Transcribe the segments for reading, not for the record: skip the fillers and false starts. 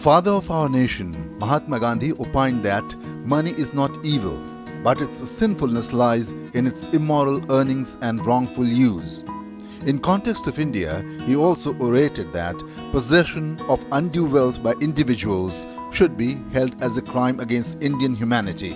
father of our nation, Mahatma Gandhi, opined that money is not evil, but its sinfulness lies in its immoral earnings and wrongful use. In context of India, he also orated that possession of undue wealth by individuals should be held as a crime against Indian humanity.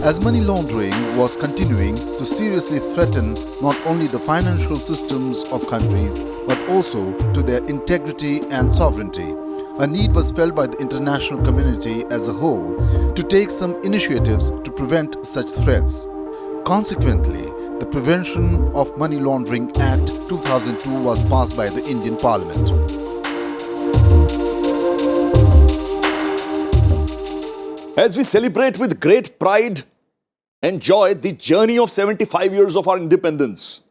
As money laundering was continuing to seriously threaten not only the financial systems of countries but also to their integrity and sovereignty, a need was felt by the international community as a whole to take some initiatives to prevent such threats. Consequently, the Prevention of Money Laundering Act 2002 was passed by the Indian Parliament. As we celebrate with great pride and joy the journey of 75 years of our independence,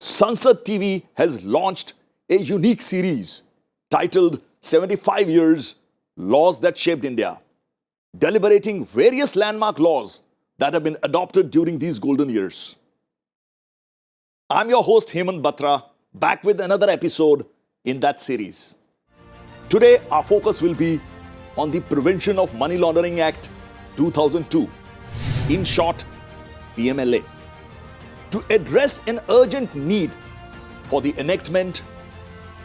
Sansad TV has launched a unique series titled 75 Years Laws That Shaped India, deliberating various landmark laws that have been adopted during these golden years. I'm your host Hemant Batra, back with another episode in that series. Today, our focus will be on the Prevention of Money Laundering Act 2002, in short, PMLA, to address an urgent need for the enactment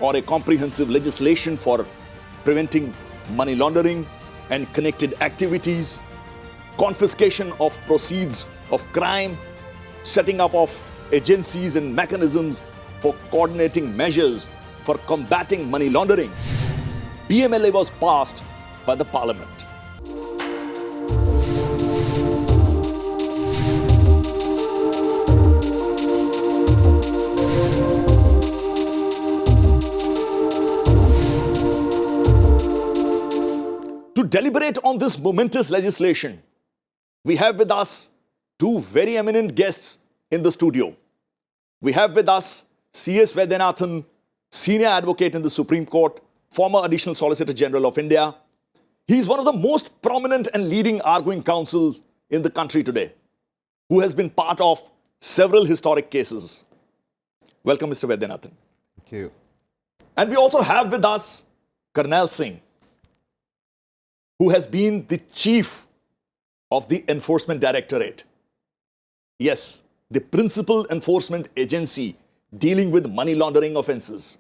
or a comprehensive legislation for preventing money laundering and connected activities, confiscation of proceeds of crime, setting up of agencies and mechanisms for coordinating measures for combating money laundering. PMLA was passed by the Parliament. To deliberate on this momentous legislation, we have with us two very eminent guests in the studio. We have with us C.S. Vaidyanathan, Senior Advocate in the Supreme Court, former Additional Solicitor General of India. He is one of the most prominent and leading arguing counsel in the country today, who has been part of several historic cases. Welcome, Mr. Vaidyanathan. Thank you. And we also have with us Karnail Singh, who has been the chief of the Enforcement Directorate. Yes, the principal enforcement agency dealing with money laundering offences.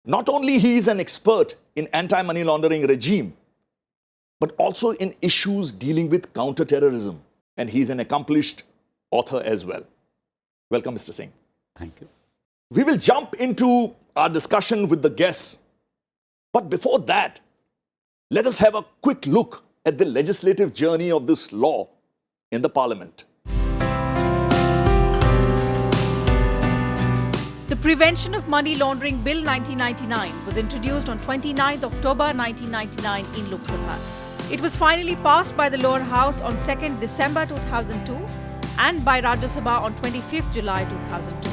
Not only he is an expert in anti-money laundering regime, but also in issues dealing with counter-terrorism. And he is an accomplished author as well. Welcome, Mr. Singh. Thank you. We will jump into our discussion with the guests. But before that, let us have a quick look at the legislative journey of this law in the Parliament. The Prevention of Money Laundering Bill 1999 was introduced on 29th October 1999 in Lok Sabha. It was finally passed by the lower house on 2nd December 2002 and by Rajya Sabha on 25th July 2002.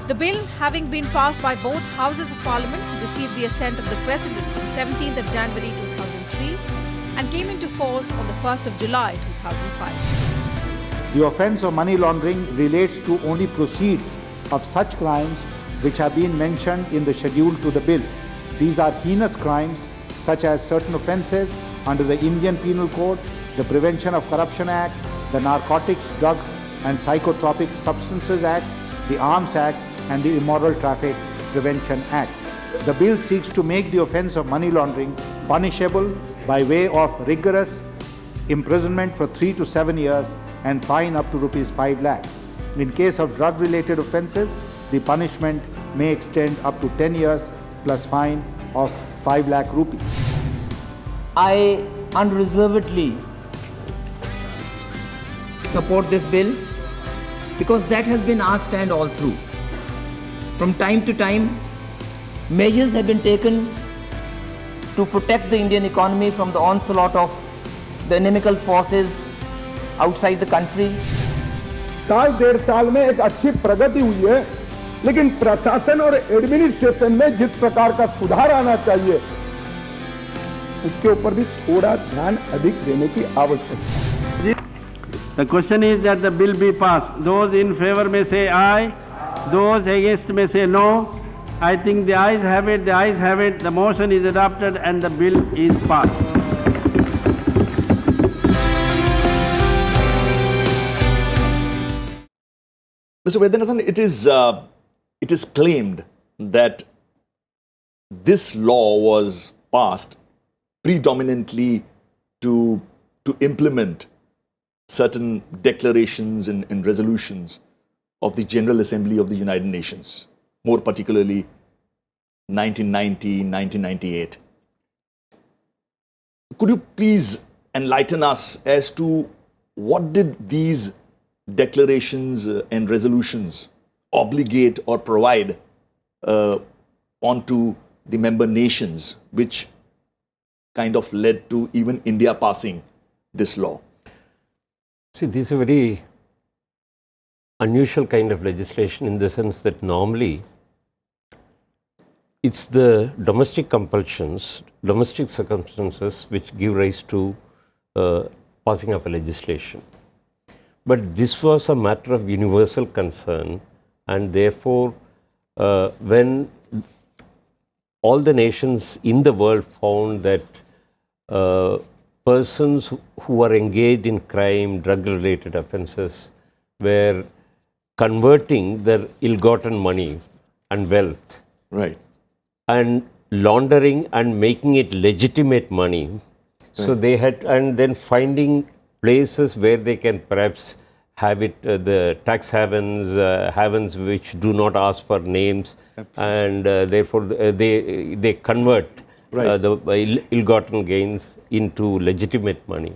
The bill, having been passed by both houses of Parliament, received the assent of the President on 17th of January 2003 and came into force on the 1st of July 2005. The offence of money laundering relates to only proceeds of such crimes which have been mentioned in the schedule to the bill. These are heinous crimes such as certain offences under the Indian Penal Code, the Prevention of Corruption Act, the Narcotics, Drugs and Psychotropic Substances Act, the Arms Act and the Immoral Traffic Prevention Act. The bill seeks to make the offence of money laundering punishable by way of rigorous imprisonment for 3 to 7 years and fine up to Rs 5 lakh. In case of drug-related offences, the punishment may extend up to 10 years plus fine of 5 lakh rupees. I unreservedly support this bill because that has been our stand all through. From time to time, measures have been taken to protect the Indian economy from the onslaught of the inimical forces outside the country. साल डेढ़ साल में एक अच्छी प्रगति हुई है, लेकिन प्रशासन और एडमिनिस्ट्रेशन में जिस प्रकार का सुधार आना चाहिए, उसके ऊपर भी थोड़ा ध्यान अधिक देने की आवश्यकता है। The question is that the bill be passed. Those in favor may say aye, those against may say no, I think the ayes have it, the motion is adopted and the bill is passed. Mr. Vaidyanathan, it is claimed that this law was passed predominantly to implement certain declarations and resolutions of the General Assembly of the United Nations, more particularly 1990, 1998. Could you please enlighten us as to what did these declarations and resolutions obligate or provide onto the member nations, which kind of led to even India passing this law? See, this is a very unusual kind of legislation in the sense that normally it's the domestic compulsions, domestic circumstances which give rise to passing of a legislation. But this was a matter of universal concern, and therefore when all the nations in the world found that persons who are engaged in crime, drug-related offences were converting their ill-gotten money and wealth, Right. and laundering and making it legitimate money. So they had, and then finding places where they can perhaps have it, the tax havens, havens which do not ask for names, and therefore they convert the ill-gotten gains into legitimate money.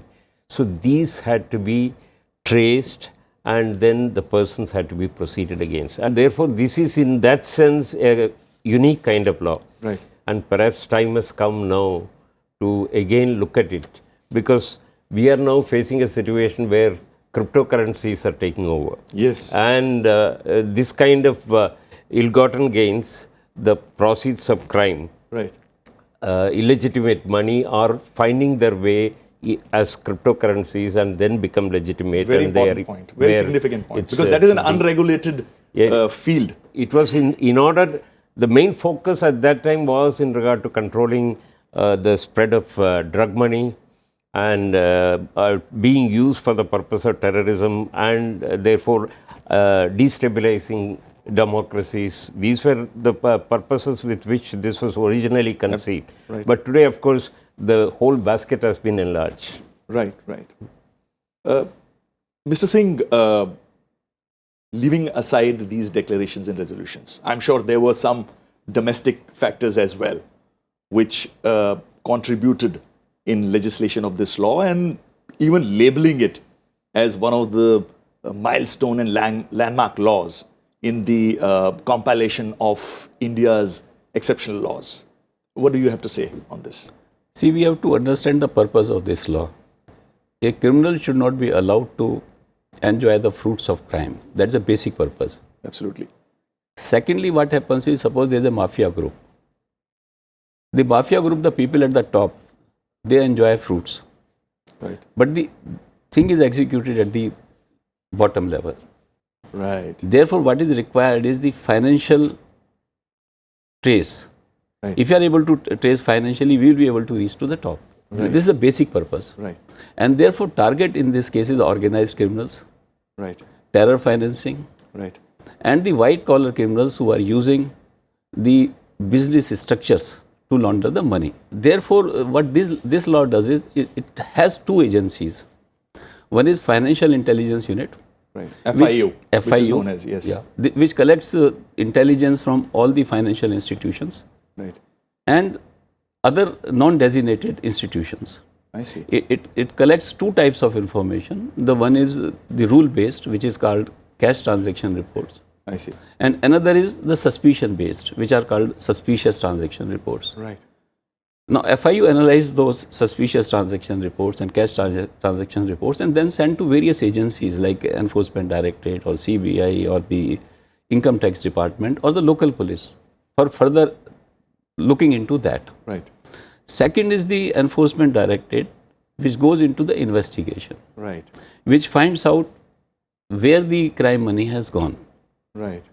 So these had to be traced, and then the persons had to be proceeded against. And therefore this is in that sense a unique kind of law. Right. And perhaps time has come now to again look at it, because we are now facing a situation where cryptocurrencies are taking over. Yes. And this kind of ill-gotten gains, the proceeds of crime, Right. illegitimate money are finding their way as cryptocurrencies and then become legitimate. Very and important point. Very significant point. Because that is an unregulated field. It was in order, the main focus at that time was in regard to controlling the spread of drug money and being used for the purpose of terrorism, and therefore destabilizing democracies. These were the purposes with which this was originally conceived. Right. But today, of course, the whole basket has been enlarged. Right, right. Mr. Singh, leaving aside these declarations and resolutions, I'm sure there were some domestic factors as well, which contributed in legislation of this law and even labeling it as one of the milestone and landmark laws in the compilation of India's exceptional laws. What do you have to say on this? See, we have to understand the purpose of this law. A criminal should not be allowed to enjoy the fruits of crime. That's the basic purpose. Absolutely. Secondly, what happens is, suppose there is a mafia group. The mafia group, the people at the top, they enjoy fruits. Right. But the thing is executed at the bottom level. Right. Therefore, what is required is the financial trace. Right. If you are able to trace financially, we will be able to reach to the top. Right. This is the basic purpose. Right. And therefore, target in this case is organized criminals, Right. terror financing, Right. and the white collar criminals who are using the business structures to launder the money. Therefore, what this law does is, it has two agencies. One is Financial Intelligence Unit. Right. FIU, which is known as, yes. Yeah, which collects intelligence from all the financial institutions Right. and other non-designated institutions. I see. It collects two types of information. The one is the rule-based, which is called cash transaction reports. I see. And another is the suspicion-based, which are called suspicious transaction reports. Right. Now, FIU analyzes those suspicious transaction reports and cash transaction reports and then send to various agencies like Enforcement Directorate or CBI or the Income Tax Department or the local police for further looking into that. Right. Second is the Enforcement Directorate, which goes into the investigation, Right. which finds out where the crime money has gone Right.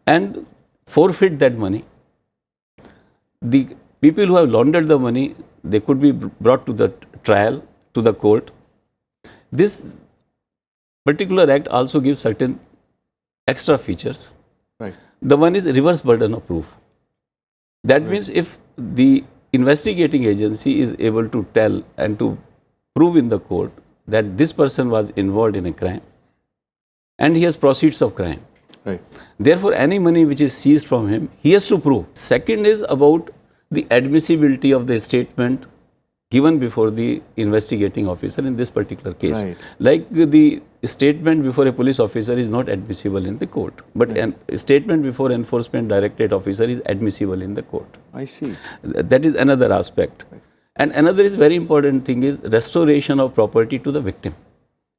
and forfeit that money the people who have laundered the money, they could be brought to the trial, to the court. This particular act also gives certain extra features. Right. The one is reverse burden of proof. That means if the investigating agency is able to tell and to prove in the court that this person was involved in a crime and he has proceeds of crime. Right. Therefore, any money which is seized from him, he has to prove. Second is about the admissibility of the statement given before the investigating officer in this particular case. Right. Like the statement before a police officer is not admissible in the court, but a statement before enforcement directorate officer is admissible in the court. I see. That is another aspect. And another is very important thing is restoration of property to the victim.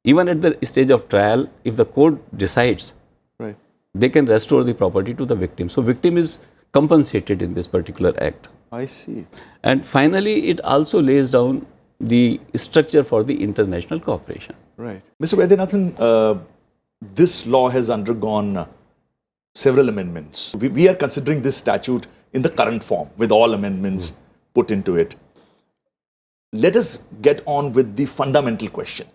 Even at the stage of trial, if the court decides, Right. they can restore the property to the victim. So victim is compensated in this particular act. I see. And finally, it also lays down the structure for the international cooperation. Right. Mr. Vaidyanathan, this law has undergone several amendments. We are considering this statute in the current form with all amendments put into it. Let us get on with the fundamental question.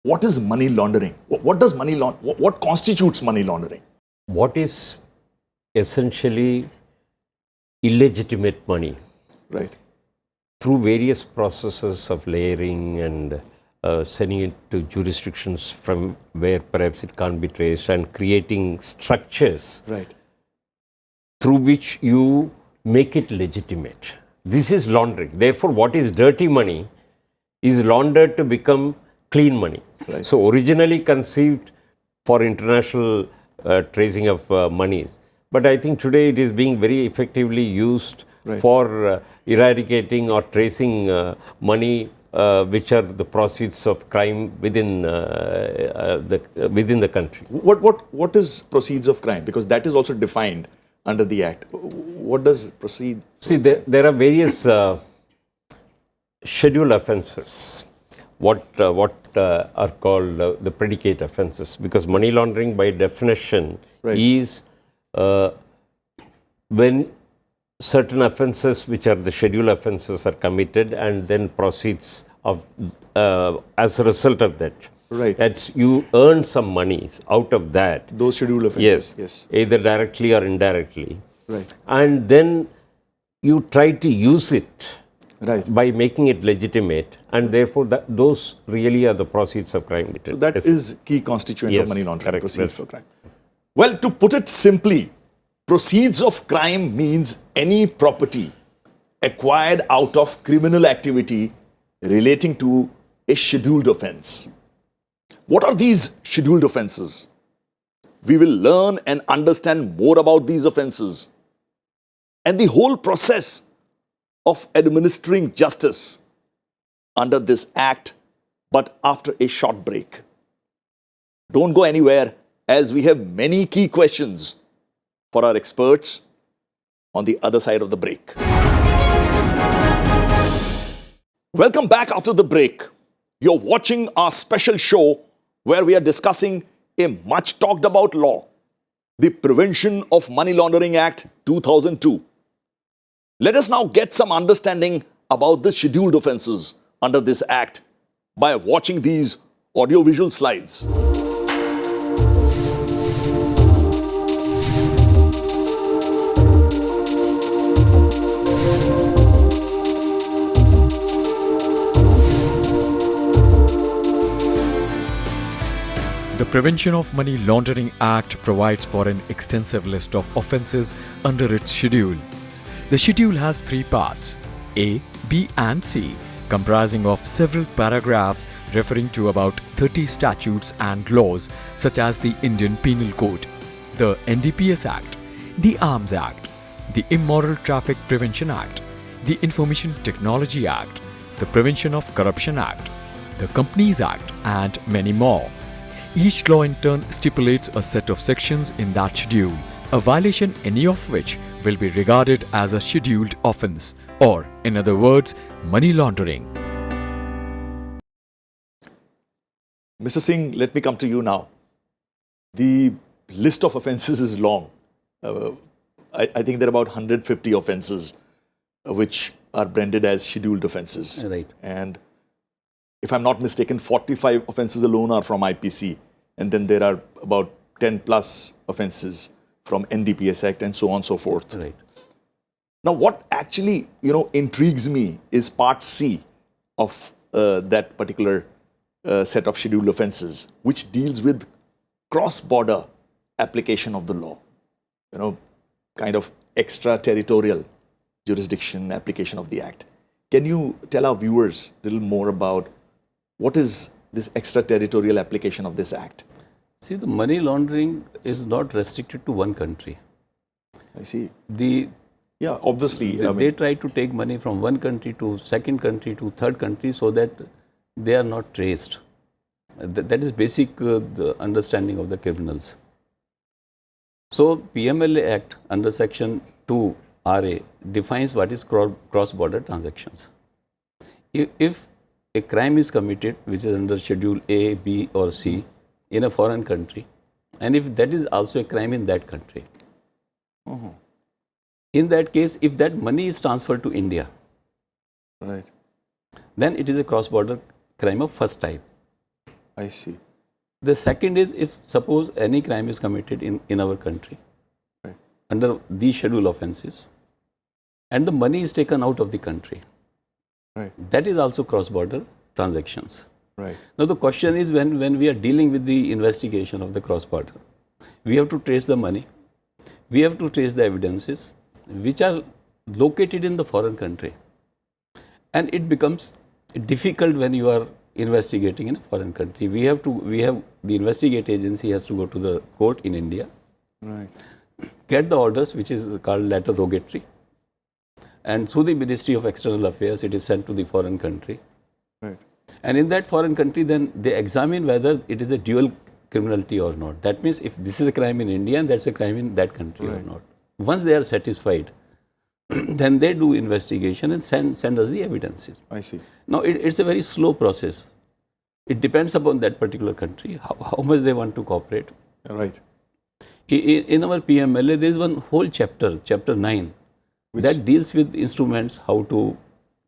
What is money laundering? What does money what constitutes money laundering? What is essentially illegitimate money? Right. Through various processes of layering and sending it to jurisdictions from where perhaps it can't be traced, and creating structures Right. through which you make it legitimate. This is laundering. Therefore, what is dirty money is laundered to become clean money. Right. So originally conceived for international tracing of monies, but I think today it is being very effectively used Right. for eradicating or tracing money which are the proceeds of crime within the country. What is proceeds of crime? Because that is also defined under the Act. What does proceed? See, there are various scheduled offences, what are called the predicate offences, because money laundering by definition Right. is when certain offences which are the scheduled offences are committed and then proceeds of as a result of that. Right. That's you earn some monies out of that. Those scheduled offences. Yes. Either directly or indirectly. Right. And then you try to use it Right. by making it legitimate, and therefore those really are the proceeds of crime. So that is key constituent of Yes, money laundering, correct, proceeds that's for crime. Well, to put it simply, proceeds of crime means any property acquired out of criminal activity relating to a scheduled offense. What are these scheduled offenses? We will learn and understand more about these offenses and the whole process of administering justice under this act, but after a short break. Don't go anywhere, as we have many key questions for our experts on the other side of the break. Welcome back after the break. You're watching our special show where we are discussing a much talked about law, the Prevention of Money Laundering Act 2002. Let us now get some understanding about the scheduled offences under this act by watching these audiovisual slides. The Prevention of Money Laundering Act provides for an extensive list of offences under its schedule. The schedule has 3 parts, A, B and C, comprising of several paragraphs referring to about 30 statutes and laws such as the Indian Penal Code, the NDPS Act, the Arms Act, the Immoral Traffic Prevention Act, the Information Technology Act, the Prevention of Corruption Act, the Companies Act and many more. Each law in turn stipulates a set of sections in that schedule, a violation any of which will be regarded as a scheduled offence, or in other words, money laundering. Mr. Singh, let me come to you now. The list of offences is long. I think there are about 150 offences which are branded as scheduled offences. Right. And if I'm not mistaken, 45 offences alone are from IPC, and then there are about 10 plus offences from NDPS Act and so on and so forth. Right. Now, what actually, intrigues me is Part C of that particular set of scheduled offences, which deals with cross-border application of the law. Kind of extraterritorial jurisdiction application of the Act. Can you tell our viewers a little more about what is this extraterritorial application of this Act? See, the money laundering is not restricted to one country. I see. Yeah, obviously. They try to take money from one country to second country to third country so that they are not traced. That is basic the understanding of the criminals. So, PMLA Act under Section 2 RA defines what is cross-border transactions. If a crime is committed which is under Schedule A, B or C in a foreign country, and if that is also a crime in that country, in that case, if that money is transferred to India, right, then it is a cross-border crime of first type. I see. The second is if suppose any crime is committed in our country under these schedule offences and the money is taken out of the country, that is also cross-border transactions. Right. Now the question is when we are dealing with the investigation of the cross-border, we have to trace the money, we have to trace the evidences which are located in the foreign country, and it becomes difficult when you are investigating in a foreign country. We have the investigate agency has to go to the court in India, right, get the orders which is called letter rogatory, and through the Ministry of External Affairs it is sent to the foreign country. Right. And in that foreign country then they examine whether it is a dual criminality or not. That means if this is a crime in India and that's a crime in that country or not. Once they are satisfied, then they do investigation and send us the evidences. I see. Now it's a very slow process. It depends upon that particular country, how much they want to cooperate. Right. In our PMLA, there is one whole chapter, chapter 9, that deals with instruments, how to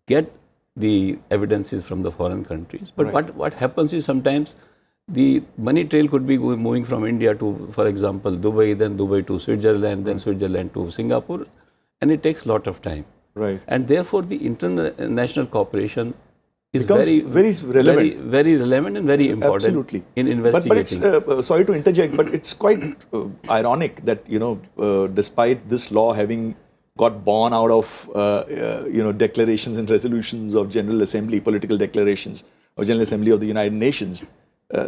get the evidences from the foreign countries. But what happens is sometimes the money trail could be moving from India to, for example, Dubai, then Dubai to Switzerland, then Switzerland to Singapore, and it takes a lot of time. Right. And therefore, the international cooperation is becomes very relevant. Very relevant and very important. Absolutely. In investigating. But it's, sorry to interject, but it's quite ironic that, despite this law having got born out of, declarations and resolutions of General Assembly, political declarations of General Assembly of the United Nations,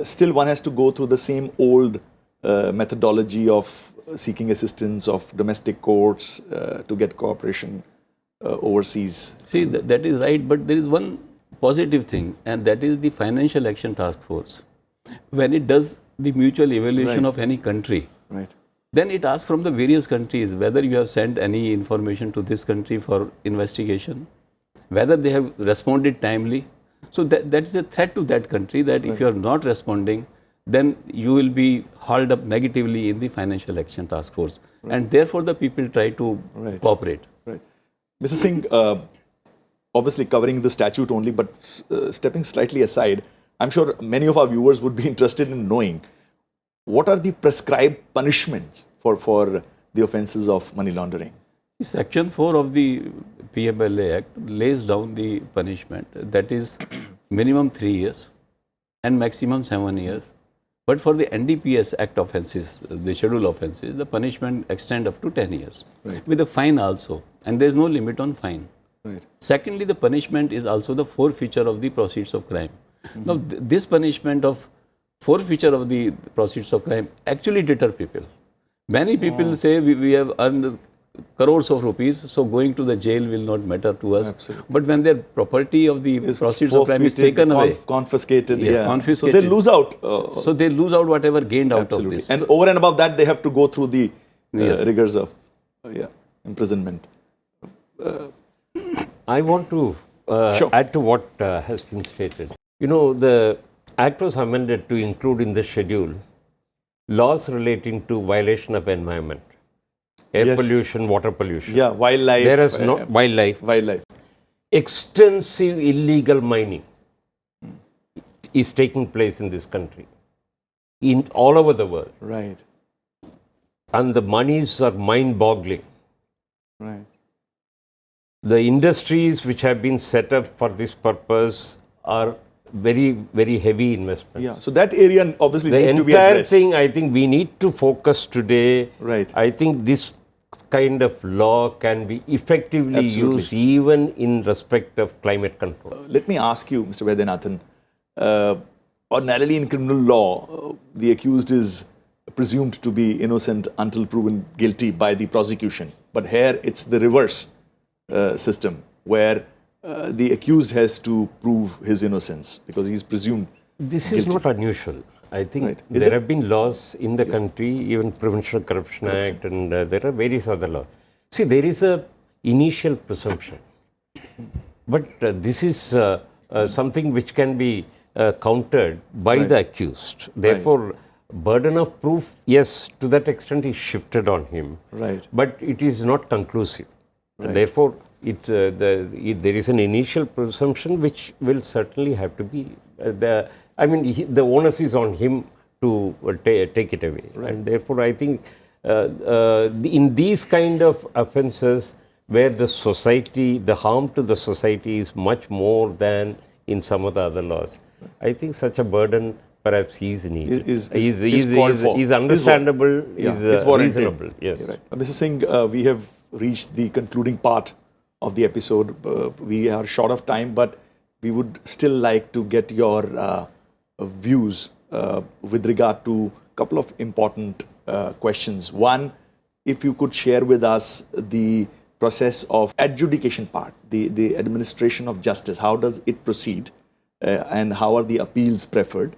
still one has to go through the same old methodology of seeking assistance of domestic courts to get cooperation overseas. See, that is right, but there is one positive thing, and that is the Financial Action Task Force. When it does the mutual evaluation of any country, then it asks from the various countries whether you have sent any information to this country for investigation, whether they have responded timely. So that is a threat to that country that if you are not responding, then you will be hauled up negatively in the Financial Action Task Force. And therefore the people try to cooperate. Right. Mr. Singh, obviously covering the statute only, but stepping slightly aside, I'm sure many of our viewers would be interested in knowing what are the prescribed punishments for the offences of money laundering? Section 4 of the PMLA Act lays down the punishment, that is minimum 3 years and maximum 7 years. But for the NDPS Act offences, the schedule offences, the punishment extend up to 10 years with a fine also, and there is no limit on fine. Secondly, the punishment is also the forfeiture of the proceeds of crime. Now, this punishment of forfeiture of the proceeds of crime actually deter people. Many people say we have earned crores of rupees, so going to the jail will not matter to us. Absolutely. But when their property of the proceeds of crime is taken away, confiscated, confiscated, so they lose out. So they lose out whatever gained out of this. And over and above that, they have to go through the rigors of imprisonment. I want to add to what has been stated. The Act was amended to include in the schedule laws relating to violation of environment. air Yes. pollution, water pollution. Yeah, wildlife. There is no wildlife. Wildlife. Extensive illegal mining is taking place in this country, in all over the world, Right. and the monies are mind-boggling. Right. The industries which have been set up for this purpose are very, very heavy investments. Yeah. So that area obviously The need to be entire addressed. thing, I think we need to focus today. Right. I think this kind of law can be effectively Absolutely. used even in respect of climate control. Let me ask you, Mr. Vaidyanathan, ordinarily in criminal law, the accused is presumed to be innocent until proven guilty by the prosecution. But here it's the reverse system, where the accused has to prove his innocence because he's presumed This is guilty. not unusual. I think Right. Is there it? have been laws in the country, even Prevention of Corruption Act, and there are various other laws. See, there is a initial presumption, but this is something which can be countered by the accused. Therefore, burden of proof, yes, to that extent is shifted on him, Right. but it is not conclusive. Therefore, it's there is an initial presumption which will certainly have to be the onus is on him to take it away, and therefore I think in these kind of offences where the society, the harm to the society is much more than in some of the other laws, I think such a burden perhaps is needed. Is called for. Is understandable, It's is warranted. reasonable. Yes. You're right. Mr. Singh, we have reached the concluding part of the episode. We are short of time, but we would still like to get your views with regard to a couple of important questions. One, if you could share with us the process of adjudication part, the administration of justice, how does it proceed and how are the appeals preferred?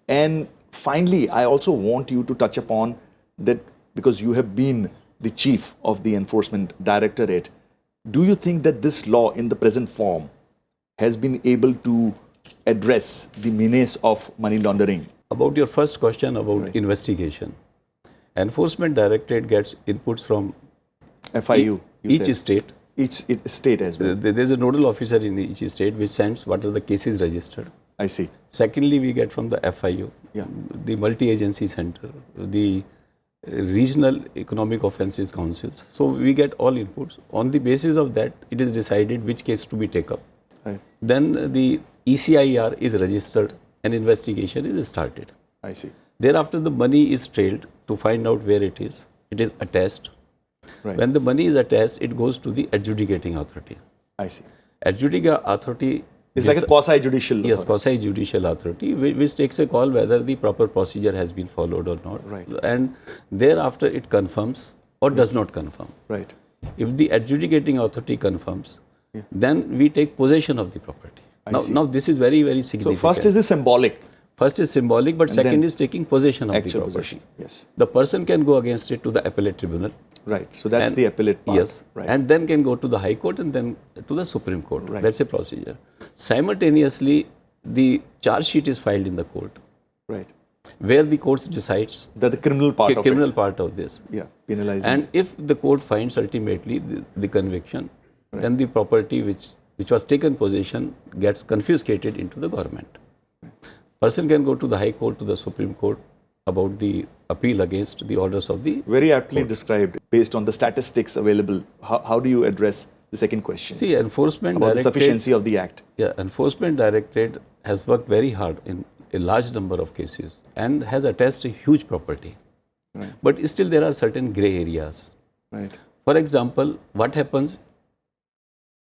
And finally, I also want you to touch upon that because you have been the chief of the Enforcement Directorate, do you think that this law in the present form has been able to address the menace of money laundering? About your first question about investigation, Enforcement Directorate gets inputs from FIU, each state. Each state as well. There's a nodal officer in each state which sends what are the cases registered. I see. Secondly, we get from the FIU, Yeah. the multi-agency center, the regional economic offences councils. So we get all inputs. On the basis of that, it is decided which case to be taken up. Right. Then the ECIR is registered and investigation is started. I see. Thereafter, the money is trailed to find out where it is. It is attached. Right. When the money is attached, it goes to the adjudicating authority. I see. Adjudicating authority It's like a quasi-judicial. Yes, quasi-judicial authority, which takes a call whether the proper procedure has been followed or not. Right. And thereafter it confirms or does not confirm. Right. If the adjudicating authority confirms, then we take possession of the property. Now this is very, very So significant. first is the symbolic. First is symbolic, but And second then is taking possession of the actual property. possession. Yes. The person can go against it to the appellate tribunal. Right. So that's And- the appellate part. Yes. Right. And then can go to the High Court and then to the Supreme Court. Right. That's a procedure. Simultaneously, the charge sheet is filed in the court, right. where the court decides The criminal part of criminal it. part of this. Yeah. Penalizing. And if the court finds ultimately the conviction, then the property which was taken possession gets confiscated into the government. Person can go to the High Court, to the Supreme Court about the appeal against the orders of the Very aptly described based on the statistics available. How do you address the second question? See, Enforcement about the Directorate, sufficiency of the act. Yeah, Enforcement Directorate has worked very hard in a large number of cases and has attached a huge property. Right. But still there are certain grey areas. Right. For example, what happens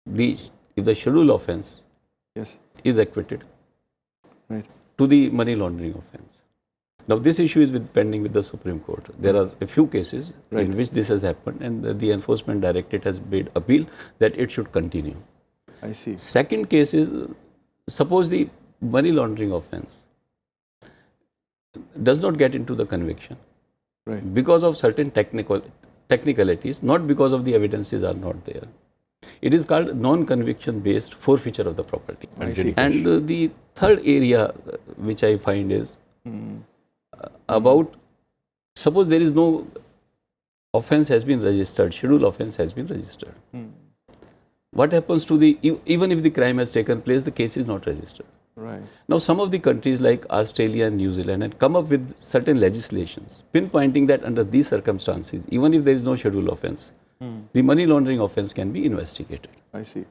if the schedule offence Yes. is acquitted Right. to the money laundering offence? Now this issue is pending with the Supreme Court. There are a few cases Right. in which this has happened, and the Enforcement Directorate has made appeal that it should continue. I see. Second case is, suppose the money laundering offence does not get into the conviction Right. because of certain technicalities, not because of the evidences are not there. It is called non-conviction based forfeiture of the property. I see. And the third area which I find is about, suppose there is no offence has been registered, schedule offence has been registered. What happens to the, even if the crime has taken place, the case is not registered. Right. Now, some of the countries like Australia and New Zealand had come up with certain legislations pinpointing that under these circumstances, even if there is no schedule offence, the money laundering offence can be investigated. I see.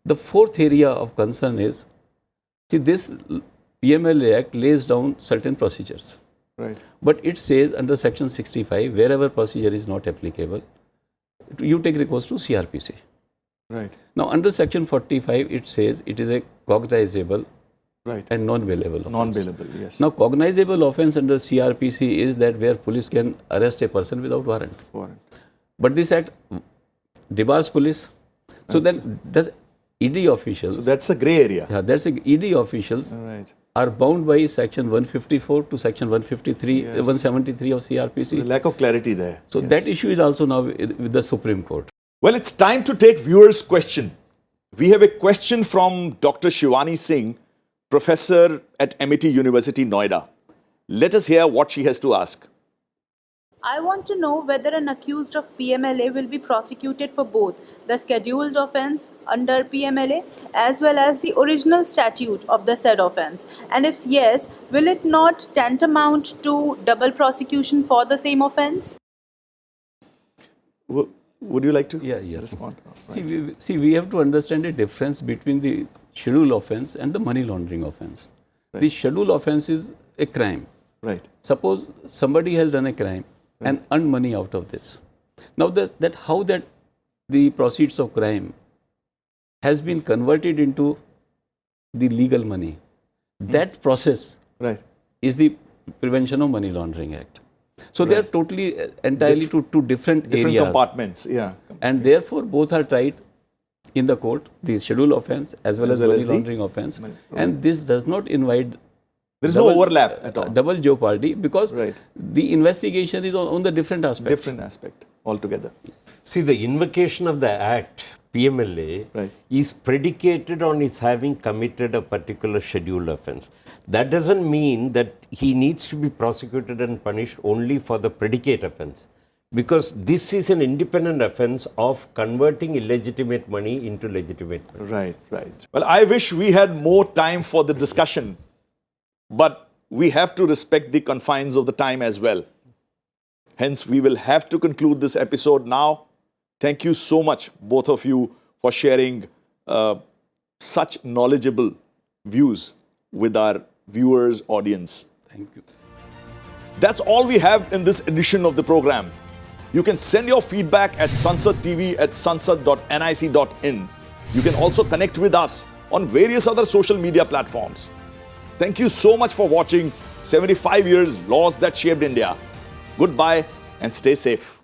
The fourth area of concern is, see, this PMLA Act lays down certain procedures. Right. But it says under Section 65, wherever procedure is not applicable, you take recourse to CRPC. Right. Now, under Section 45, it says it is a cognizable and non-bailable offence. Non-bailable, yes. Now, cognizable offence under CRPC is that where police can arrest a person without warrant. But this Act debars police. So then, does ED officials... So that's a grey area. Yeah, that's a ED officials are bound by Section 154 to Section 153, 173 of CRPC. So the lack of clarity there. So that issue is also now with the Supreme Court. Well, it's time to take viewers' question. We have a question from Dr. Shivani Singh, professor at MIT University, Noida. Let us hear what she has to ask. I want to know whether an accused of PMLA will be prosecuted for both the scheduled offence under PMLA as well as the original statute of the said offence. And if yes, will it not tantamount to double prosecution for the same offence? Would you like to respond? See, we have to understand the difference between the schedule offence and the money laundering offence. The schedule offence is a crime. Right. Suppose somebody has done a crime and earned money out of this. Now, how the proceeds of crime has been converted into the legal money, that process is the Prevention of Money Laundering Act. So they are totally, entirely two different areas. Different compartments, yeah. And therefore, both are tried in the court, the schedule offence as well as money laundering offence. And this does not invite... There is no overlap at all. Double jeopardy, because the investigation is on the different aspects. Different aspect altogether. See, the invocation of the Act, PMLA, is predicated on his having committed a particular scheduled offence. That doesn't mean that he needs to be prosecuted and punished only for the predicate offence, because this is an independent offence of converting illegitimate money into legitimate money. Right. Well, I wish we had more time for the discussion, but we have to respect the confines of the time as well. Hence, we will have to conclude this episode now. Thank you so much, both of you, for sharing such knowledgeable views with our viewers, audience. Thank you. That's all we have in this edition of the program. You can send your feedback at sansad.tv@sansad.nic.in. You can also connect with us on various other social media platforms. Thank you so much for watching 75 Years Laws That Shaped India. Goodbye and stay safe.